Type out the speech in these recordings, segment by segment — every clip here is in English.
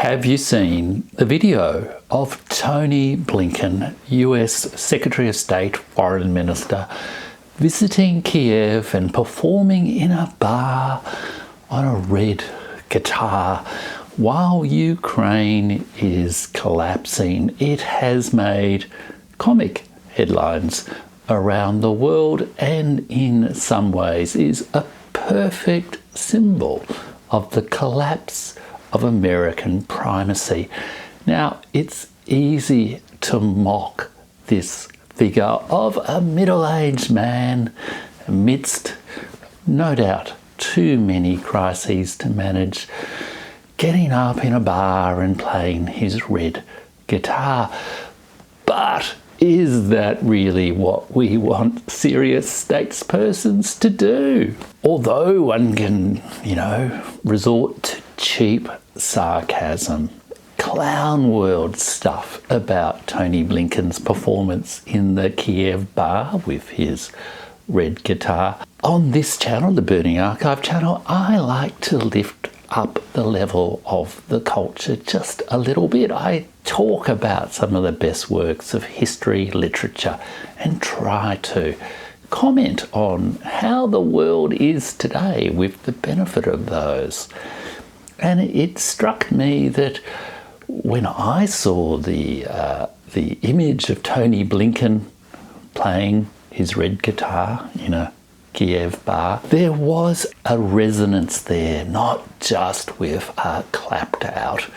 Have you seen the video of Tony Blinken, US Secretary of State, Foreign Minister, visiting Kiev and performing in a bar on a red guitar while Ukraine is collapsing? It has made comic headlines around the world and in some ways is a perfect symbol of the collapse of American primacy. Now, it's easy to mock this figure of a middle-aged man amidst, no doubt, too many crises to manage, getting up in a bar and playing his red guitar. But is that really what we want serious statespersons to do? Although one can, resort to cheap sarcasm, clown world stuff about Tony Blinken's performance in the Kiev bar with his red guitar. On this channel, the Burning Archive channel, I like to lift up the level of the culture just a little bit. I talk about some of the best works of history, literature, and try to comment on how the world is today with the benefit of those. And it struck me that when I saw the image of Tony Blinken playing his red guitar in a Kiev bar, there was a resonance there, not just with a clapped out,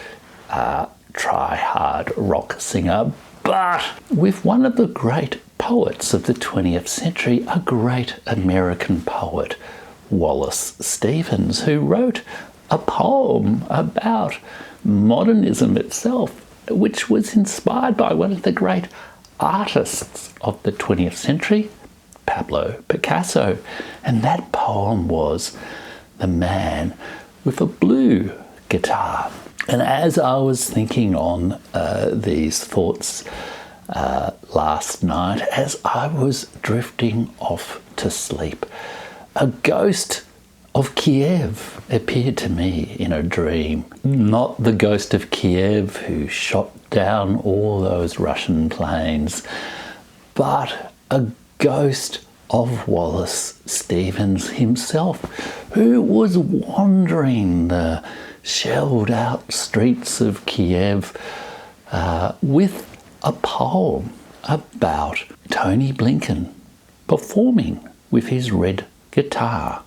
try-hard rock singer, but with one of the great poets of the 20th century, a great American poet, Wallace Stevens, who wrote a poem about modernism itself, which was inspired by one of the great artists of the 20th century, Pablo Picasso. And that poem was The Man with a Blue Guitar. And as I was thinking on these thoughts last night, as I was drifting off to sleep, a ghost of Kiev appeared to me in a dream. Not the ghost of Kiev who shot down all those Russian planes, but a ghost of Wallace Stevens himself, who was wandering the shelled out streets of Kiev with a poem about Tony Blinken performing with his red guitar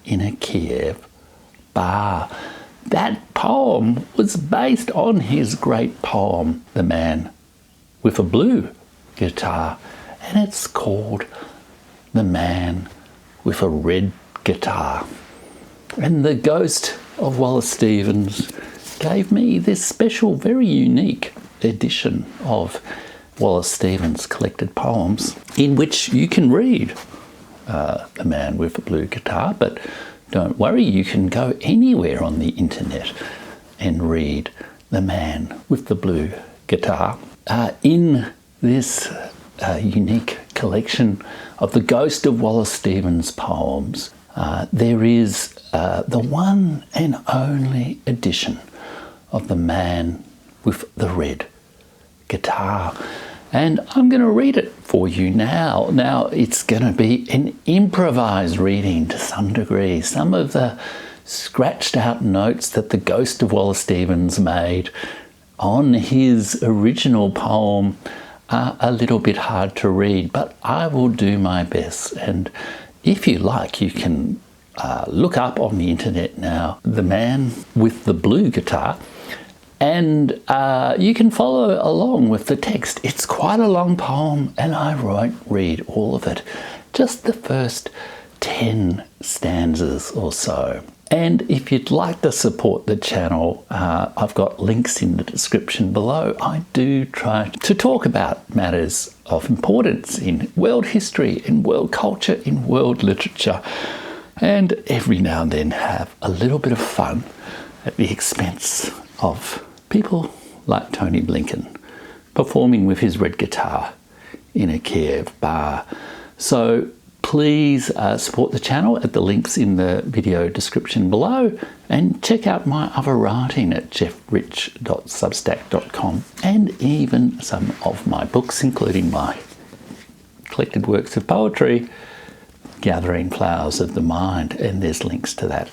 in a Kiev bar. That poem was based on his great poem, The Man with a Blue Guitar, and it's called The Man with a Red Guitar. And the ghost of Wallace Stevens gave me this special, very unique edition of Wallace Stevens' collected poems, in which you can read The Man with a Blue Guitar, but don't worry, you can go anywhere on the internet and read The Man with the Blue Guitar. In this unique collection of the Ghost of Wallace Stevens poems, there is the one and only edition of The Man with the Red Guitar. And I'm going to read it for you now. Now, it's going to be an improvised reading to some degree. Some of the scratched out notes that the Ghost of Wallace Stevens made on his original poem are a little bit hard to read, but I will do my best. And if you like, you can look up on the internet now, The Man with the Blue Guitar, and you can follow along with the text. It's quite a long poem, and I won't read all of it, just the first 10 stanzas or so. And if you'd like to support the channel, I've got links in the description below. I do try to talk about matters of importance in world history, in world culture, in world literature, and every now and then have a little bit of fun at the expense of people like Tony Blinken performing with his red guitar in a Kiev bar. So please support the channel at the links in the video description below, and check out my other writing at jeffrich.substack.com, and even some of my books, including my collected works of poetry, Gathering Flowers of the Mind, and there's links to that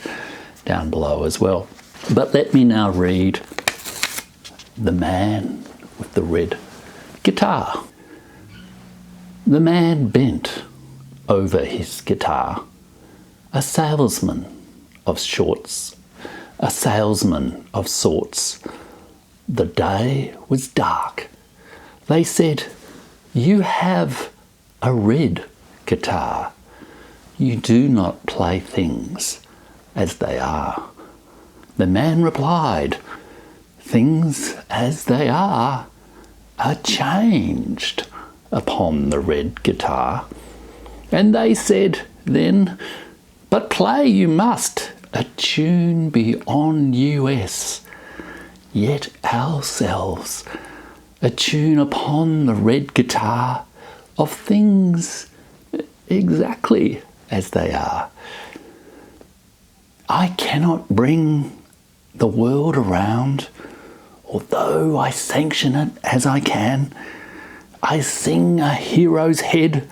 down below as well. But let me now read The Man with the Red Guitar. The man bent over his guitar, a salesman of sorts. The day was dark. They said, "You have a red guitar. You do not play things as they are." The man replied, "Things as they are changed upon the red guitar." And they said then, "But play you must a tune beyond US, yet ourselves a tune upon the red guitar of things exactly as they are. I cannot bring the world around, although I sanction it as I can. I sing a hero's head,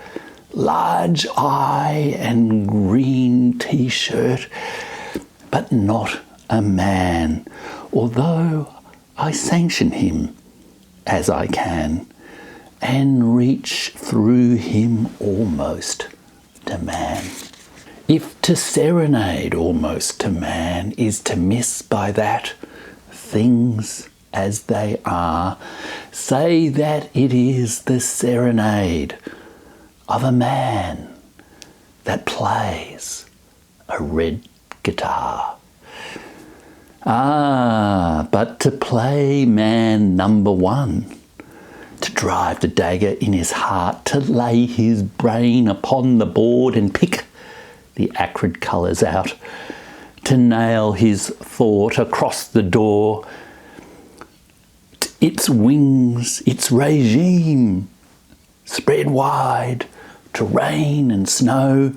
large eye and green t-shirt, but not a man, although I sanction him as I can, and reach through him almost to man. If to serenade almost to man is to miss by that things as they are, say that it is the serenade of a man that plays a red guitar. But to play man number one, to drive the dagger in his heart, to lay his brain upon the board and pick the acrid colours out, to nail his thought across the door, its wings, its regime spread wide, to rain and snow,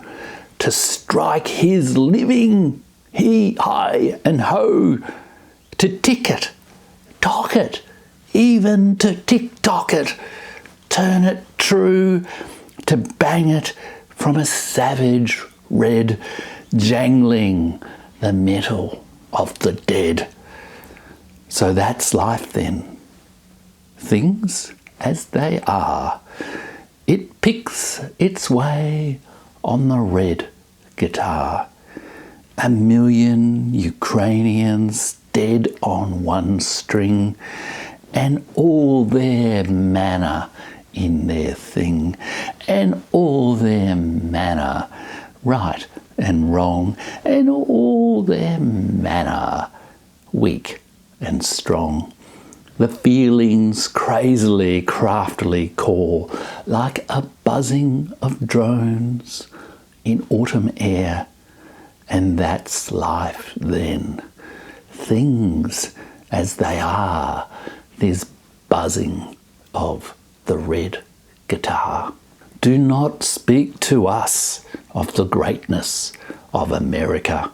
to strike his living, he, hi and ho, to tick it, tock it, even to tick-tock it, turn it true, to bang it from a savage red, jangling the metal of the dead. So that's life then. Things as they are. It picks its way on the red guitar. 1,000,000 Ukrainians dead on one string, and all their manner in their thing, and all their manner right and wrong, and all their manner weak and strong. The feelings crazily, craftily call, like a buzzing of drones in autumn air, and that's life then. Things as they are, this buzzing of the red guitar. Do not speak to us of the greatness of America,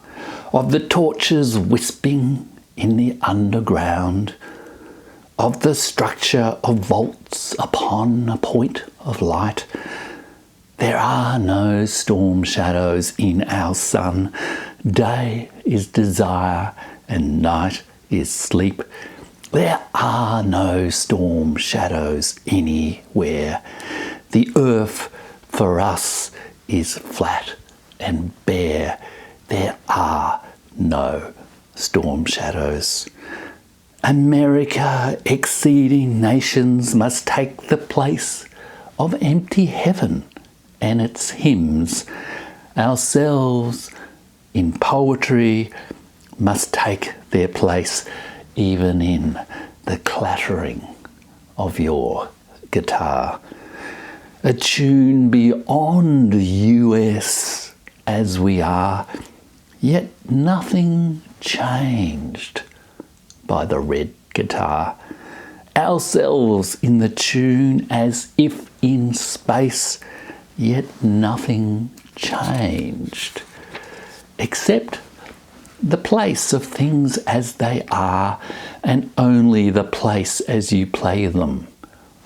of the torches wisping in the underground, of the structure of vaults upon a point of light. There are no storm shadows in our sun. Day is desire and night is sleep. There are no storm shadows anywhere. The earth for us is flat and bare. There are no storm shadows. America exceeding nations must take the place of empty heaven and its hymns. Ourselves in poetry must take their place even in the clattering of your guitar. A tune beyond US as we are, yet nothing changed by the red guitar. Ourselves in the tune as if in space, yet nothing changed, except the place of things as they are, and only the place as you play them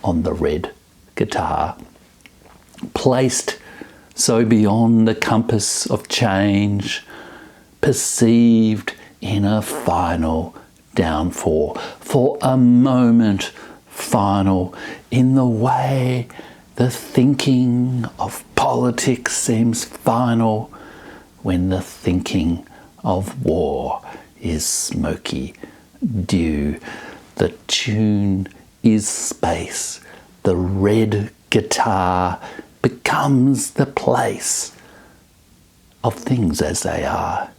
on the red guitar, placed so beyond the compass of change, perceived in a final downfall, for a moment final, in the way the thinking of politics seems final when the thinking of war is smoky dew. The tune is space. The red guitar becomes the place of things as they are,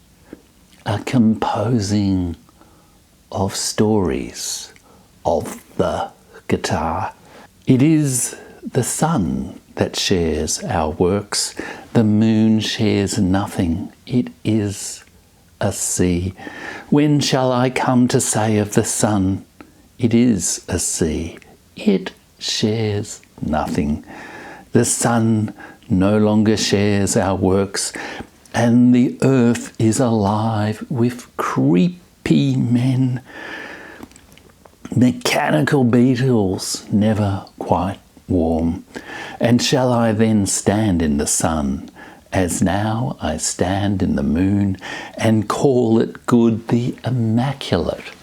a composing of stories of the guitar. It is the sun that shares our works. The moon shares nothing. It is a sea. When shall I come to say of the sun, it is a sea? It shares nothing. The sun no longer shares our works, and the earth is alive with creepy men, mechanical beetles never quite warm. And shall I then stand in the sun, as now I stand in the moon, and call it good, the immaculate,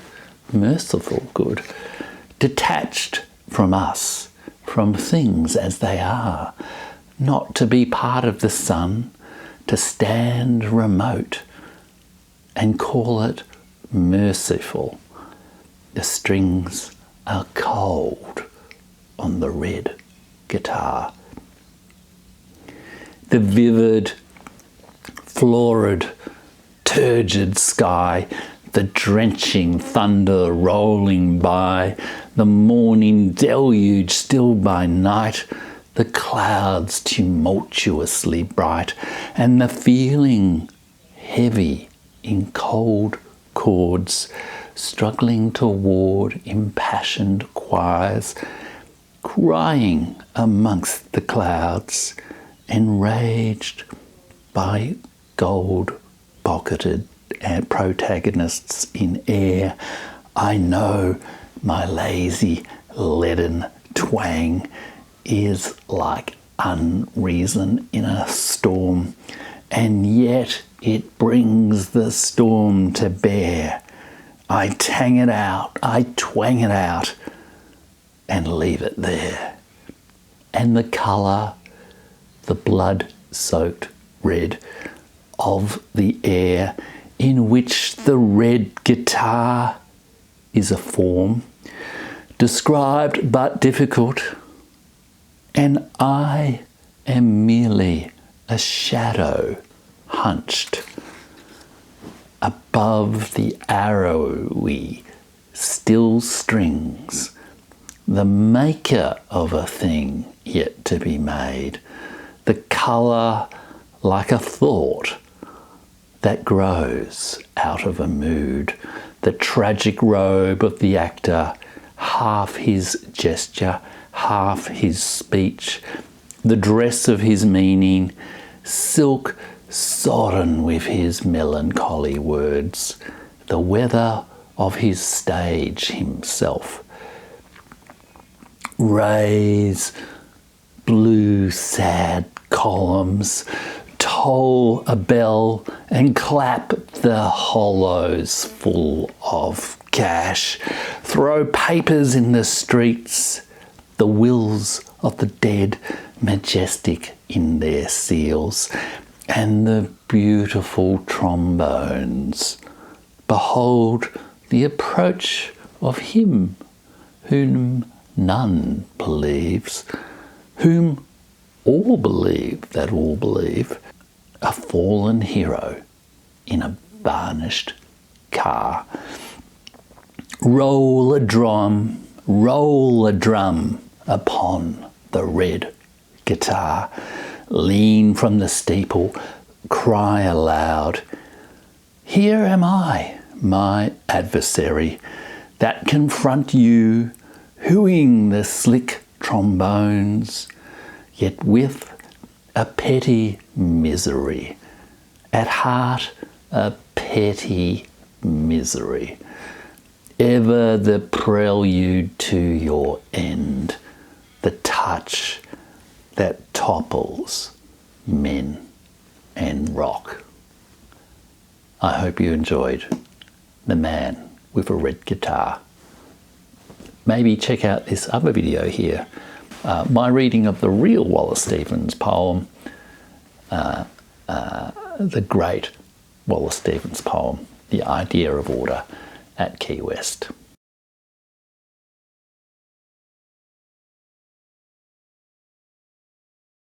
merciful good, detached from us, from things as they are, not to be part of the sun, to stand remote and call it merciful? The strings are cold on the red guitar. The vivid, florid, turgid sky, the drenching thunder rolling by, the morning deluge still by night, the clouds tumultuously bright, and the feeling heavy in cold chords, struggling toward impassioned choirs, crying amongst the clouds, enraged by gold-pocketed protagonists in air. I know my lazy leaden twang is like unreason in a storm, and yet it brings the storm to bear. I tang it out, I twang it out, and leave it there. And the colour, the blood-soaked red of the air, in which the red guitar is a form, described but difficult, and I am merely a shadow hunched above the arrowy still strings, the maker of a thing yet to be made, the colour like a thought that grows out of a mood, the tragic robe of the actor, half his gesture, half his speech, the dress of his meaning, silk sodden with his melancholy words, the weather of his stage himself. Raise blue sad columns, toll a bell and clap the hollows full of cash, throw papers in the streets, the wills of the dead majestic in their seals, and the beautiful trombones. Behold the approach of him whom none believes, whom all believe that all believe, a fallen hero in a varnished car. Roll a drum upon the red guitar, lean from the steeple, cry aloud, here am I, my adversary, that confront you, hooing the slick trombones, yet with a petty misery. At heart, a petty misery. Ever the prelude to your end, the touch that topples men and rock. I hope you enjoyed The Man with a Red Guitar. Maybe check out this other video here, my reading of the real Wallace Stevens poem, the great Wallace Stevens poem, The Idea of Order at Key West.